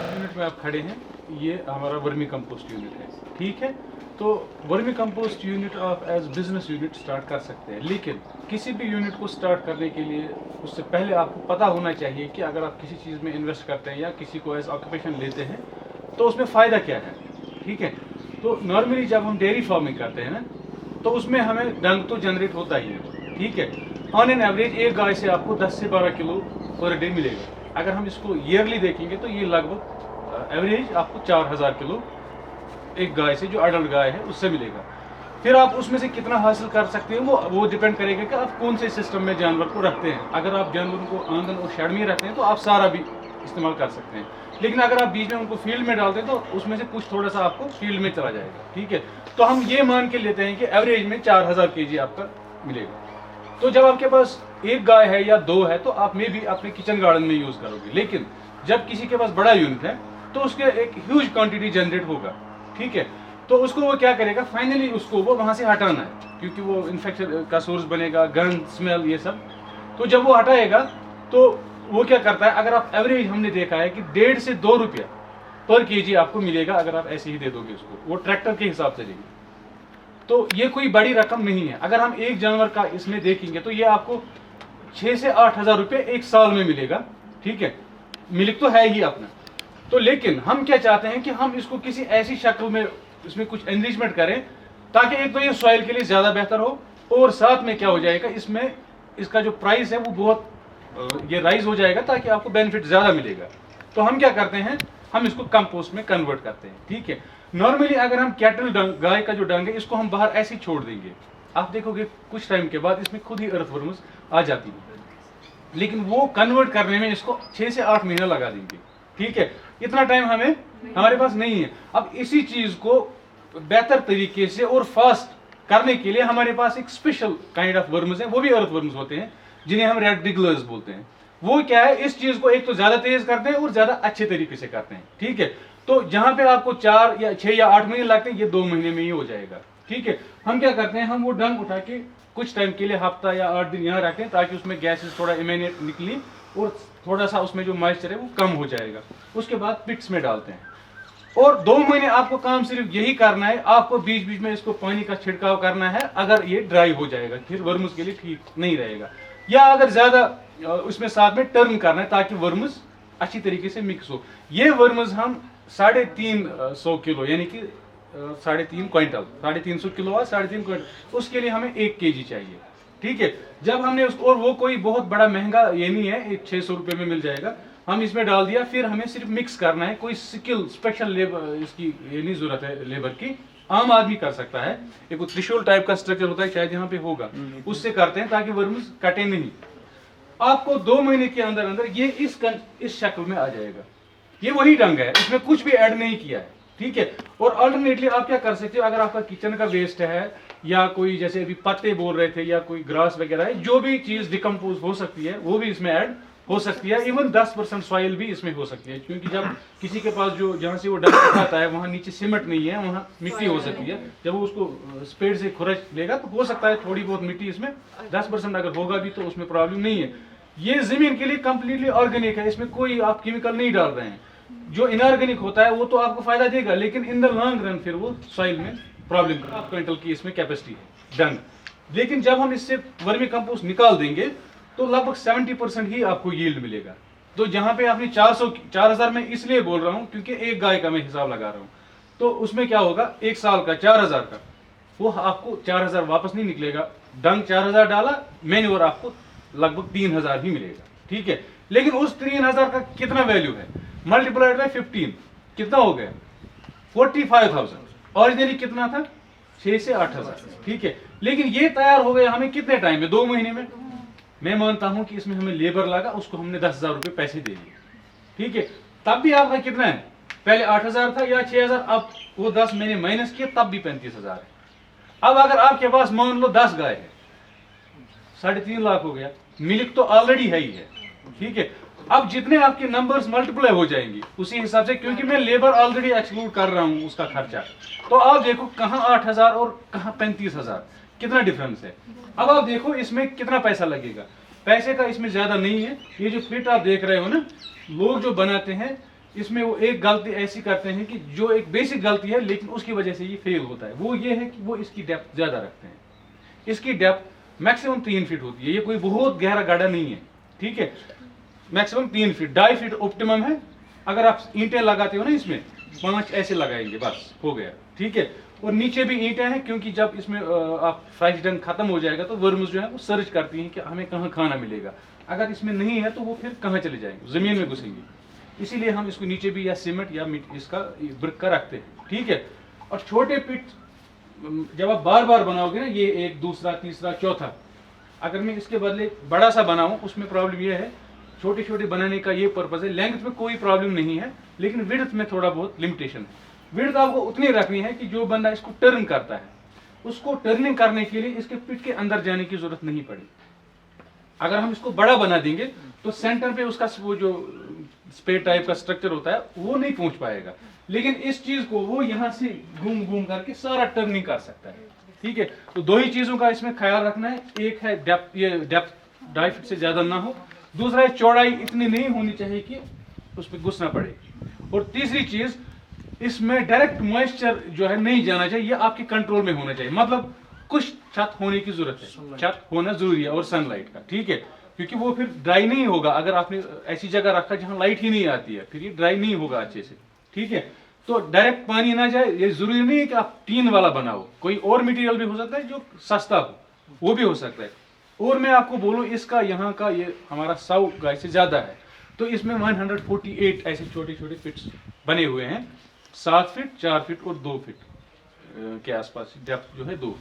Unit में आप खड़े हैं, ये हमारा वर्मी कंपोस्ट यूनिट है, ठीक है। तो वर्मी कंपोस्ट यूनिट आप एज बिजनेस यूनिट स्टार्ट कर सकते हैं, लेकिन किसी भी यूनिट को स्टार्ट करने के लिए उससे पहले आपको पता होना चाहिए कि अगर आप किसी चीज़ में इन्वेस्ट करते हैं या किसी को एज ऑक्यूपेशन लेते हैं तो उसमें फ़ायदा क्या है, ठीक है। तो नॉर्मली जब हम डेयरी फार्मिंग करते हैं ना, तो उसमें हमें डंग तो जनरेट होता ही है, ठीक है। ऑन एन एवरेज एक गाय से आपको 10 से 12 किलो पर डे मिलेगा। अगर हम इसको ईयरली देखेंगे तो ये लगभग एवरेज आपको 4000 किलो एक गाय से, जो अडल्ट गाय है, उससे मिलेगा। फिर आप उसमें से कितना हासिल कर सकते हैं वो डिपेंड करेगा कि आप कौन से सिस्टम में जानवर को रखते हैं। अगर आप जानवरों को आंगन और शेड में रखते हैं तो आप सारा भी इस्तेमाल कर सकते हैं, लेकिन अगर आप बीच में उनको फील्ड में डालते हैं तो उसमें से कुछ थोड़ा सा आपको फील्ड में चला जाएगा, ठीक है। तो हम ये मान के लेते हैं कि एवरेज में 4000 kg आपका मिलेगा। तो जब आपके पास एक गाय है या दो है तो आप मे भी अपने किचन गार्डन में यूज करोगे, लेकिन जब किसी के पास बड़ा यूनिट है तो उसके एक ह्यूज क्वांटिटी जनरेट होगा, ठीक है। तो उसको वो क्या करेगा, फाइनली उसको वो वहां से हटाना है, क्योंकि वो इन्फेक्शन का सोर्स बनेगा, गंद, स्मेल, ये सब। तो जब वो हटाएगा तो वो क्या करता है, अगर आप एवरेज हमने देखा है कि 1.5 से 2 रुपया पर kg आपको मिलेगा अगर आप ऐसे ही दे दोगे उसको, वो ट्रैक्टर के हिसाब से देंगे। तो ये कोई बड़ी रकम नहीं है। अगर हम एक जानवर का इसमें देखेंगे तो ये आपको 6 से 8 हजार रुपये एक साल में मिलेगा, ठीक है। मिल्क तो है ही अपना। तो लेकिन हम क्या चाहते हैं कि हम इसको किसी ऐसी शक्ल में इसमें कुछ एनरिचमेंट करें ताकि एक तो ये सॉइल के लिए ज्यादा बेहतर हो, और साथ में क्या हो जाएगा, इसमें इसका जो प्राइस है वो बहुत ये राइज हो जाएगा ताकि आपको बेनिफिट ज्यादा मिलेगा। तो हम क्या करते हैं, हम इसको कंपोस्ट में कन्वर्ट करते हैं, ठीक है। नॉर्मली अगर हम कैटल डंग, गाय का जो डंग है, इसको हम बाहर ऐसे ही छोड़ देंगे, आप देखोगे कुछ टाइम के बाद इसमें खुद ही अर्थवर्म्स आ जाती है, लेकिन वो कन्वर्ट करने में इसको 6 से 8 महीना लगा देंगे, ठीक है। इतना टाइम हमारे पास नहीं है। अब इसी चीज को बेहतर तरीके से और फास्ट करने के लिए हमारे पास एक स्पेशल काइंड ऑफ वर्म्स है, वो भी अर्थवर्म्स होते हैं जिन्हें हम रेड डिगलर्स बोलते हैं। वो क्या है, इस चीज को एक तो ज्यादा तेज करते हैं और ज्यादा अच्छे तरीके से करते हैं, ठीक है। तो जहां पे आपको 4 या 6 या 8 महीने लगते हैं, ये 2 महीने में ही हो जाएगा, ठीक है। हम क्या करते हैं, हम वो डंग उठा के कुछ टाइम के लिए हफ्ता या 8 दिन यहाँ रखते हैं ताकि उसमें गैसेस थोड़ा इमेनेट निकली और थोड़ा सा उसमें जो मॉइस्चर है वो कम हो जाएगा। उसके बाद पिट्स में डालते हैं और 2 महीने आपको काम सिर्फ यही करना है, आपको बीच बीच में इसको पानी का छिड़काव करना है। अगर ये ड्राई हो जाएगा फिर वर्म्स के लिए ठीक नहीं रहेगा, या अगर ज्यादा उसमें साथ में टर्न करना है ताकि वर्म्स अच्छी तरीके से मिक्स हो। ये वर्म्स हम 350 किलो यानी कि 3.5 क्विंटल, 350 किलो और 3.5 क्विंटल, उसके लिए हमें 1 kg चाहिए, ठीक है। जब हमने उसको, और वो कोई बहुत बड़ा महंगा ये नहीं है, 600 रुपये में मिल जाएगा, हम इसमें डाल दिया, फिर हमें सिर्फ मिक्स करना है। कोई स्किल स्पेशल लेबर इसकी ये नहीं जरूरत है लेबर की, आम आदमी कर सकता है। एक त्रिशूल टाइप का स्ट्रक्चर होता है, शायद यहाँ पे होगा, उससे करते हैं ताकि वर्म्स कटे नहीं। आपको 2 महीने के अंदर अंदर ये इस शक्ल में आ जाएगा। ये वही डंग है, इसमें कुछ भी ऐड नहीं किया है, ठीक है। और अल्टरनेटली आप क्या कर सकते हो, अगर आपका किचन का वेस्ट है या कोई जैसे अभी पत्ते बोल रहे थे या कोई ग्रास वगैरह है, जो भी चीज डिकम्पोज हो सकती है वो भी इसमें ऐड हो सकती है। इवन 10% सॉइल भी इसमें हो सकती है, क्योंकि जब किसी के पास जो जहाँ से वो डंग उठाता है वहाँ नीचे सीमेंट नहीं है, वहाँ मिट्टी हो सकती है। जब वो उसको स्पेड से खुरच लेगा तो हो सकता है थोड़ी बहुत मिट्टी इसमें 10% अगर होगा भी तो उसमें प्रॉब्लम नहीं है। ये जमीन के लिए कंप्लीटली ऑर्गेनिक है, इसमें कोई आप केमिकल नहीं डाल रहे हैं। जो इनऑर्गेनिक होता है वो तो आपको फायदा देगा, लेकिन इन द लॉन्ग रन फिर वो सॉइल में प्रॉब्लम करेगा। 5 क्विंटल की इसमें कैपेसिटी है डंग, लेकिन जब हम इससे वर्मी कंपोस्ट निकाल देंगे तो लगभग 70% ही आपको यील्ड मिलेगा। तो जहां पे आपने 4000 में इसलिए बोल रहा हूं क्योंकि एक गाय का मैं हिसाब लगा रहा हूं, तो उसमें क्या होगा, एक साल का 4000 का, वो आपको 4000 वापस नहीं निकलेगा। डंग 4000 डाला, मैन्योर आपको लगभग 3000 ही मिलेगा, ठीक है। लेकिन उस 3000 का कितना वैल्यू है, मल्टीप्लाइड बाय 15 कितना हो गया, 45,000। ओरिजिनली कितना था, 6 से 8000, ठीक है। लेकिन ये तैयार हो गया हमें कितने टाइम में, 2 महीने में। मैं मानता हूं कि इसमें हमें लेबर लगा, उसको हमने 10,000 रुपये पैसे दे दिए, ठीक है। तब भी आपका कितना है, पहले 8000 था या 6000, अब वो 10 महीने माइनस किए तब भी 35,000 है। अब अगर आपके पास मान लो 10 गाय है, 3.5 लाख हो गया, मिल्क तो ऑलरेडी है ही है, ठीक है। अब जितने आपके नंबर्स मल्टीप्लाई हो जाएंगे उसी हिसाब से, क्योंकि मैं लेबर ऑलरेडी एक्सक्लूड कर रहा हूं उसका खर्चा, तो आप देखो कहां 8000 और कहां 35,000, कितना डिफरेंस है। अब आप देखो इसमें कितना पैसा लगेगा। पैसे का इसमें ज्यादा नहीं है। ये जो पिट आप देख रहे हो ना, लोग जो बनाते हैं इसमें वो एक गलती ऐसी करते हैं कि जो एक बेसिक गलती है लेकिन उसकी वजह से ये फेल होता है, वो ये है कि वो इसकी डेप्थ ज्यादा रखते हैं। इसकी डेप्थ मैक्सिमम 3 फीट होती है, ये कोई बहुत गहरा गड्ढा नहीं है, ठीक है। मैक्सिमम 3 फीट, 2.5 फीट ऑप्टिमम है। अगर आप ईंटें लगाते हो ना इसमें 5 ऐसे लगाएंगे, बस हो गया, ठीक है। और नीचे भी ईंटें हैं, क्योंकि जब इसमें आप फ्राइज डंग खत्म हो जाएगा तो वर्म्स जो है वो सर्च करती हैं कि हमें कहाँ खाना मिलेगा। अगर इसमें नहीं है तो वो फिर कहाँ चले जाएंगे, जमीन में घुसेंगे। इसीलिए हम इसको नीचे भी या सीमेंट या इसका ब्रिक का रखते हैं, ठीक है। और छोटे पिट जब आप बार बार बनाओगे ना, ये एक, दूसरा, तीसरा, चौथा, अगर मैं इसके बदले बड़ा सा बनाऊं, उसमें प्रॉब्लम ये है, छोटे छोटे बनाने का ये पर्पज है। लेंथ में कोई प्रॉब्लम नहीं है, लेकिन विड्थ में थोड़ा बहुत लिमिटेशन है। विड्थ आपको उतनी रखनी है कि जो बंदा इसको टर्न करता है, उसको टर्निंग करने के लिए इसके पिट के अंदर जाने की जरूरत नहीं पड़े। अगर हम इसको बड़ा बना देंगे तो सेंटर पे उसका वो जो स्पेयर टाइप का स्ट्रक्चर होता है वो नहीं पहुंच पाएगा, लेकिन इस चीज को वो यहाँ से घूम घूम करके सारा टर्निंग कर सकता है, ठीक है। तो दो ही चीजों का इसमें ख्याल रखना है, एक है डेप्थ, ये डेप्थ 2.5 फीट से ज्यादा ना हो, दूसरा है चौड़ाई इतनी नहीं होनी चाहिए कि उसमें घुसना पड़े, और तीसरी चीज इसमें डायरेक्ट मॉइस्चर जो है नहीं जाना चाहिए, ये आपके कंट्रोल में होना चाहिए। मतलब कुछ छत होने की जरूरत है, छत होना जरूरी है, और सनलाइट का, ठीक है, क्योंकि वो फिर ड्राई नहीं होगा। अगर आपने ऐसी जगह रखा जहां लाइट ही नहीं आती है, फिर ये ड्राई नहीं होगा अच्छे से, ठीक है। तो डायरेक्ट पानी ना जाए, ये जरूरी नहीं है कि आप टीन वाला बनाओ, कोई और मटेरियल भी हो सकता है जो सस्ता हो, वो भी हो सकता है। और मैं आपको बोलूं, इसका यहाँ का ये हमारा 100 गाय से ज्यादा है, तो इसमें 148 ऐसे छोटे छोटे फिट्स बने हुए हैं, 7 फीट, 4 फीट और 2 फीट के आसपास डेप्थ जो है 2।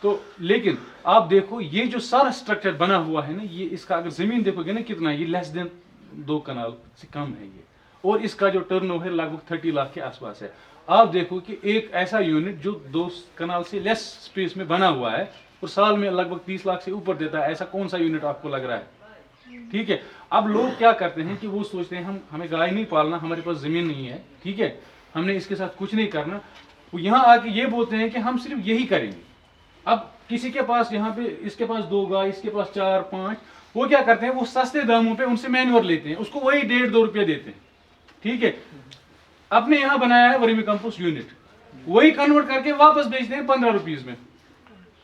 तो लेकिन आप देखो ये जो सारा स्ट्रक्चर बना हुआ है ना, ये इसका अगर जमीन देखोगे ना कितना, ये लेस देन 2 कनाल से कम है ये, और इसका जो टर्नओवर लगभग 30 लाख के आसपास है। आप देखो कि एक ऐसा यूनिट जो 2 कनाल से लेस स्पेस में बना हुआ है और साल में लगभग 30 लाख से ऊपर देता है, ऐसा कौन सा यूनिट आपको लग रहा है, ठीक है। अब लोग क्या करते हैं कि वो सोचते हैं हमें गाय नहीं पालना, हमारे पास जमीन नहीं है, ठीक है, हमने इसके साथ कुछ नहीं करना, वो यहाँ आके ये बोलते हैं कि हम सिर्फ यही करेंगे। अब किसी के पास यहाँ पे, इसके पास 2 गाय, इसके पास 4, 5, वो क्या करते हैं, वो सस्ते दामों पे उनसे मैन्योर लेते हैं, उसको वही 1.5-2 रुपये देते हैं, ठीक है। अपने यहाँ बनाया है वर्मी कंपोस्ट यूनिट, वही कन्वर्ट करके वापस बेचते हैं 15 रुपीज में।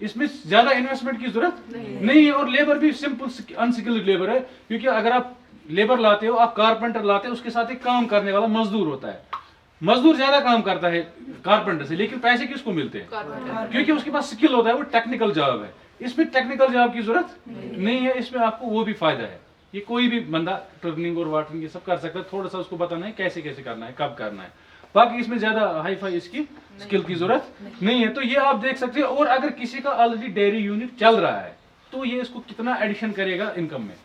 इसमें ज्यादा इन्वेस्टमेंट की जरूरत नहीं है, और लेबर भी सिंपल अनस्किल्ड लेबर है, क्योंकि अगर आप लेबर लाते हो, आप कारपेंटर लाते हो, उसके साथ एक काम करने वाला मजदूर होता है। मजदूर ज्यादा काम करता है कारपेंटर से, लेकिन पैसे किसको मिलते हैं, क्योंकि उसके पास स्किल होता है, वो टेक्निकल जॉब है। इसमें टेक्निकल जॉब की जरूरत नहीं है, इसमें आपको वो भी फायदा है। ये कोई भी बंदा टर्निंग और वाटरिंग ये सब कर सकता है, थोड़ा सा उसको बताना है कैसे कैसे करना है, कब करना है, बाकी इसमें ज्यादा हाई फाई इसकी स्किल की जरूरत नहीं है। तो ये आप देख सकते हैं। और अगर किसी का ऑलरेडी डेयरी यूनिट चल रहा है तो ये इसको कितना एडिशन करेगा इनकम में,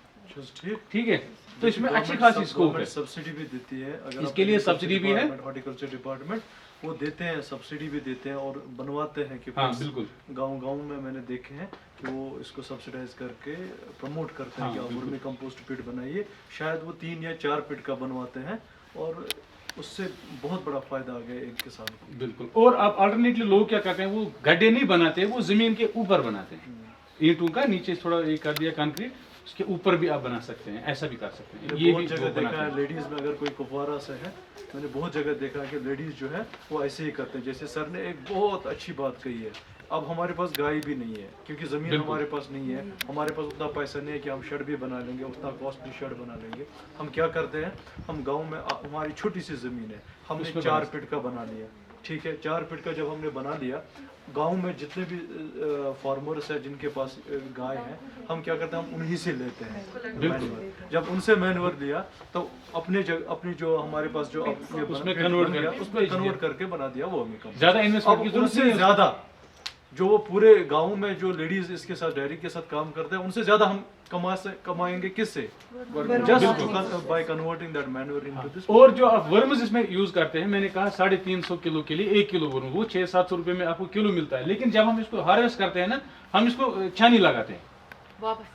ठीक है। तो इसमें अच्छी खासी स्कोप है, सब्सिडी भी देती है, अगर इसके लिए सब्सिडी भी है, हॉर्टिकल्चर डिपार्टमेंट वो देते हैं, सब्सिडी भी देते हैं और बनवाते हैं कि हाँ बिल्कुल, गांव में मैंने देखे हैं कि वो इसको सब्सिडाइज करके प्रमोट करते हैं कि आप वर्मी कंपोस्ट पिट बनाइए। शायद वो 3 या 4 पिट का बनवाते हैं और उससे बहुत बड़ा फायदा आ गया एक किसान को। बिल्कुल। और आप अल्टरनेटली लोग क्या करते हैं, वो गड्ढे नहीं बनाते, वो जमीन के ऊपर बनाते हैं, ईंटों का नीचे थोड़ा ये कर दिया कंक्रीट, उसके ऊपर भी आप बना सकते हैं, ऐसा भी कर सकते हैं। ये बहुत भी जगह देखा है लेडीज में, अगर कोई कुपवारा से है, मैंने बहुत जगह देखा है कि लेडीज जो है वो ऐसे ही करते हैं। जैसे सर ने एक बहुत अच्छी बात कही है, अब हमारे पास गाय भी नहीं है क्योंकि जमीन हमारे पास नहीं है, हमारे पास उतना पैसा नहीं है कि हम शेड भी बना लेंगे, उतना कॉस्टली शेड बना लेंगे। हम क्या करते हैं, हम गाँव में हमारी छोटी सी जमीन है, हमने 4 फीट का बना लिया, ठीक है। 4 फीट का जब हमने बना लिया, गांव में जितने भी फार्मर्स हैं जिनके पास गाय है, हम क्या करते हैं, हम उन्हीं से लेते हैं मैन्योर। जब उनसे मैन्योर लिया तो अपनी जो हमारे पास जो उसमें कन्वर्ट करके बना दिया वो हमें कम। ज्यादा इन्वेस्टमेंट की जरूरत उनसे ज्यादा जो वो पूरे गांव में जो लेडीज इसके साथ डेयरी के साथ काम करते हैं, उनसे ज्यादा हम कमाएंगे किससे, just by converting that manure into this. और जो आप वर्म्स इसमें यूज करते हैं, मैंने कहा 350 किलो के लिए 1 किलो वर्म, वो 600-700 रुपए में आपको किलो मिलता है। लेकिन जब हम इसको हार्वेस्ट करते हैं ना, हम इसको छानी लगाते हैं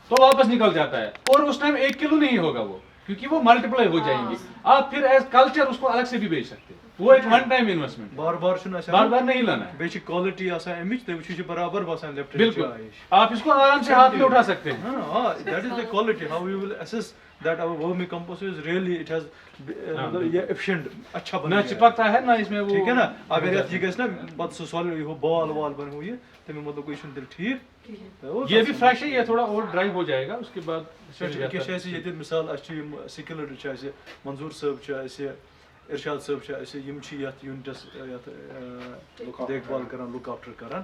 तो वापस निकल जाता है, और उस टाइम 1 किलो नहीं होगा वो, क्योंकि वो मल्टीप्लाई हो जाएंगे। आप फिर एज कल्चर उसको अलग से भी बेच सकते हैं, वो एक वन टाइम इन्वेस्टमेंट, बार-बार छुना बार बार नहीं लाना है। बेची क्वालिटी आसान एमिच ते वुचु बराबर बसान लेफ्ट बिल्कुल, आप इसको आराम से हाथ में उठा सकते हैं। हाँ, that is the quality. How you will assess that our vermicompost is really it has मतलब ये efficient अच्छा बन ना गया चिपकता है ना इसमें वो, ठीक है ना। अगर ये ठीक है ना बस सॉलिड हो बॉल वॉल बन हुई है तो मैं मतलब कोई सुनते ठीक ये भी फ्रेश है, ये थोड़ा और ड्राई हो जाएगा उसके बाद क्या ऐसे ये मिसाल अच्छी सिकिलर ऐसे मंजूर साहब ऐसे इरशाद साहब ऐसे यम छी यत यूनिटस यत देखभाल करान लुक आफ्टर करान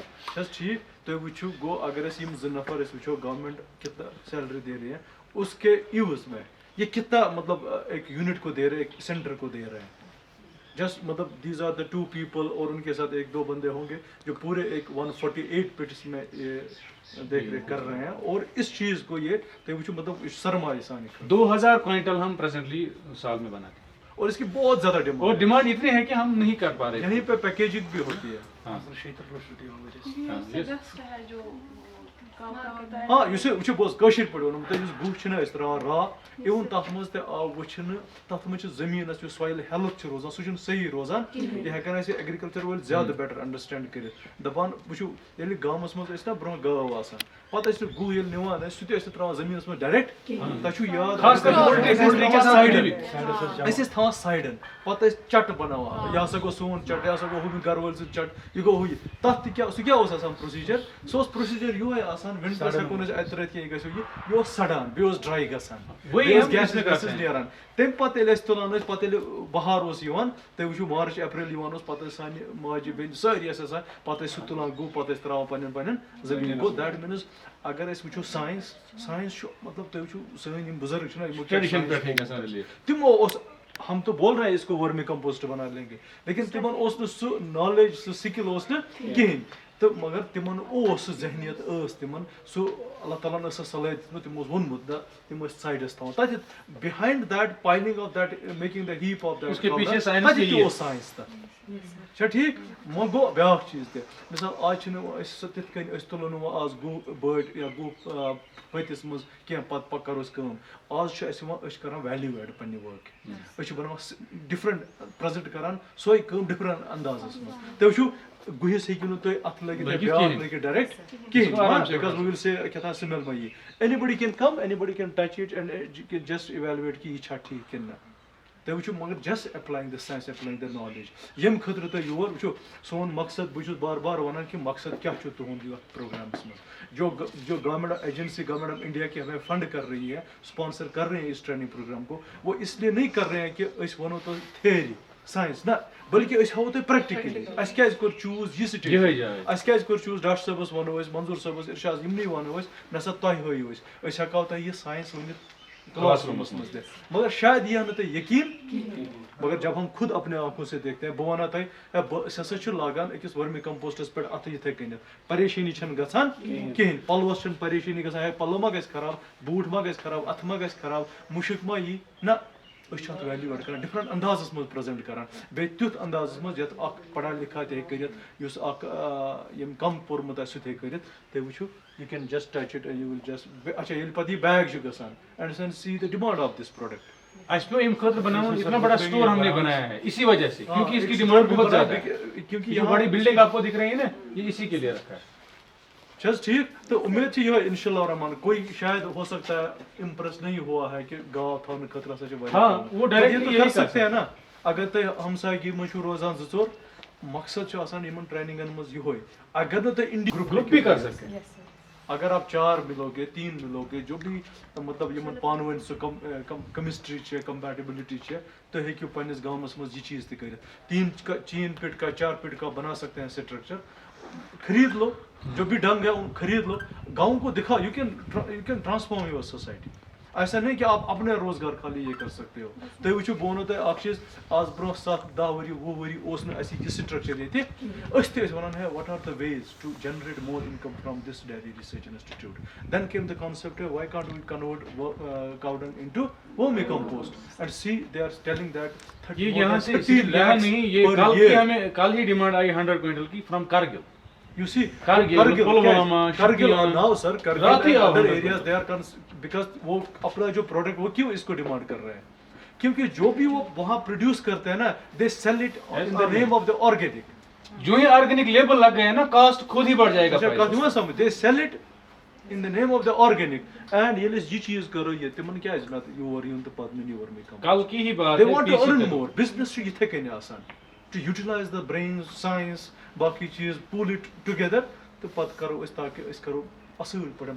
ठीक। तो वुचु गो अगर अस यम 2 नफर अस वुचो गवर्नमेंट कितना सैलरी दे रही है उसके यूज में ये कितना मतलब एक यूनिट को दे रहे हैं, एक सेंटर को दे रहे हैं। जस्ट मतलब दीज आर द 2 पीपल और उनके साथ 1-2 बंदे होंगे जो पूरे एक 148 पिट्स में ये देख रेख कर रहे हैं। और इस चीज को ये तो मतलब सरमाई सानी 2000 क्विंटल हम प्रेजेंटली साल में बनाते हैं और इसकी बहुत ज्यादा डिमांड, और डिमांड इतनी है कि हम नहीं कर पा रहे। यहीं पे पैकेजिंग भी होती है। हाँ हाँ युस वो बहुत कशिर पे वो गुह त्रा रा इवन तथ मज वो तथ मज जमीन जो सॉइल हेल्थ रोजान सह सही रोजान ये हेकान एग्रीकल्चर वाल ज्यादा बेटर अंडरस्टैंड कर दपान वो गामस मज ना ब्रोह गाव आसान पे गुह ये निवान सह त्रा जमीन में डायरेक्ट तू याद थवान साइडन पे चट बनावान यह गो सोन चट यह गो हूँ गर वाल चट यह गो हूँ तथ सह प्रोसीजर सह प्रोसीजर योहे आसान विंटर्स हेको अत रत यह सड़ान बे ड्राई गैस नेरान तम पे तुलान पे बहार तो वो मार्च अप्रैल पे सान माजि बेन सारी पे सह तुलान गु पे त्रा पन जमीन गो दैट मीन्स अगर वो साइंस मतलब तुम सन बुजुर्ग तमो हम तो बोल रहे हैं इसको वर्मी कंपोस्ट बना लेंगे लेकिन तिमन सह नॉलेज सह स्किल कहें तो मगर तिमन जहनीत तिमन सह अल्लाह ताला ने सलाह दित तिमो वोनमुत तिम साइडस थवान तथ behind that piling of that making the heap of that उसके पीछे साइंस तथ ठीक वो गो ब्या चीज ते मिसाल आज तिथ तुलन आज गु बड़ या गु पतिस मज कह पे करो आज कर वैल्यू एड पन्ने वर्क बना डिफरेंट प्रेजेंट करान सोई डिफरेंट अंदाजस मज तो गुहिस हेकिनु तुम अत लगे डायरेक्ट कहें बिकॉज वी विल से क्या स्मेल मा ये anybody can come anybody can touch it and just evaluate कि यह ठीक कि तुम वो मगर just applying the science applying the knowledge यम खतर तुम योर वो सोन मकसद बहुत बार बार वन कि मकसद क्या तुहद प्रोग्राम्स में जो government agency government of India की हमें फंड कर रही है स्पॉन्सर कर रहे हैं इस ट्रेनिंग प्रोग्राम को वो इसलिए नहीं कर रहे हैं कि वनो तो थ्योरी साइंस ना बल्कि हाव तुम प्रैक्टिकली क्या चूज यह स्टेज क्या चूज डॉक्टर साहबस वनो मंजूर साहबस इरशाद यमनी वनो नसा तुम हयो हेको तुम यह साइंस वन क्लासरूमस मज मगर शायद यह ना यकीन मगर जब हम खुद अपने आंखों से देखते हैं बह वन तुम लागान अकिस वर्मी कंपोस्टस पे अत ये कन परेशानी गसान कहें पलवस परेशानी गसान पलो मा गस खराब बूट मा गस खराब अथ मा गस खराब मुश्क मा यी ना वैल्यू एड कर डिफरेंट अंदाजस मज प्रेजेंट करान बे तुथ अंदाजस मज ये पढ़ा लिखा ते कर कम पोर्मुत सह कर वो you can just touch it and you will just अच्छा ये पति बैग जो गसान and then see the demand of this product आजपो इम खतर बनाना इतना बड़ा स्टोर हमने बनाया है इसी वजह से क्योंकि इसकी डिमांड बहुत ज्यादा है क्योंकि ये बड़ी बिल्डिंग आपको दिख रही है ना ये इसी के लिए रखा है चल ठीक तो उम्मीद थी यह इंशाल्लाह रहमान कोई शायद हो सकता है इम्प्रेस नहीं हुआ है कि गांव थाने खतरा से हाँ वो डायरेक्टली कर सकते हैं ना अगर तो हमसायगी मशहूर रोजान 2 मकसद ट्रेनिंग मज ये अगर तो ग्रुप भी कर सकते हैं अगर आप 4 मिलोगे 3 मिलोगे जो भी मतलब यमन पानवन सो केमिस्ट्री कंपैटिबिलिटी तो हेक्यू पन्निस गांवस मज ये चीज तक 3 फीट का 4 फीट का बना सकते हैं स्ट्रक्चर खरीद लो जो भी ढंग है उन खरीद लो गाँव को दिखाओ you can transform your society ऐसा नहीं कि आप अपने रोजगार खाली ये कर सकते हो तो वो बोनो तुम चीज आज ब्रो 7-10 वरी 20 वरी यह स्ट्रक्चर ये वन है what are the ways to generate more income from this dairy research institute then came the concept why can't we convert cow dung into vermicompost and see they are telling that ये यहां से यहाँ नहीं ये हमें कल ही demand आई 100 क्विंटल की फ्रॉम Kargil You see, Kargil, now sir, Kargil and other areas they are because वो अपना जो प्रोडक्ट वो क्यों इसको डिमांड कर रहे हैं क्योंकि जो भी वो वहाँ प्रोड्यूस करते हैं ना, they sell it in the name of the organic. जो ही ऑर्गेनिक लेबल लग गए ना, कास्ट खुद ही बढ़ जाएगा अच्छा, प्राइस। कथी हुआ समझ, they sell it in the name of the organic, and ये ये चीज करो ये तिमन क्या इज नॉट योर यून द पद्मिनी योर मेकम। कल की ही बात They है, want to PC earn का। more. Business to yithe kene asan. To utilize the brains, science, बाकी चीज pull it together, तो पत करो इस ताकि इस करो असूल पड़न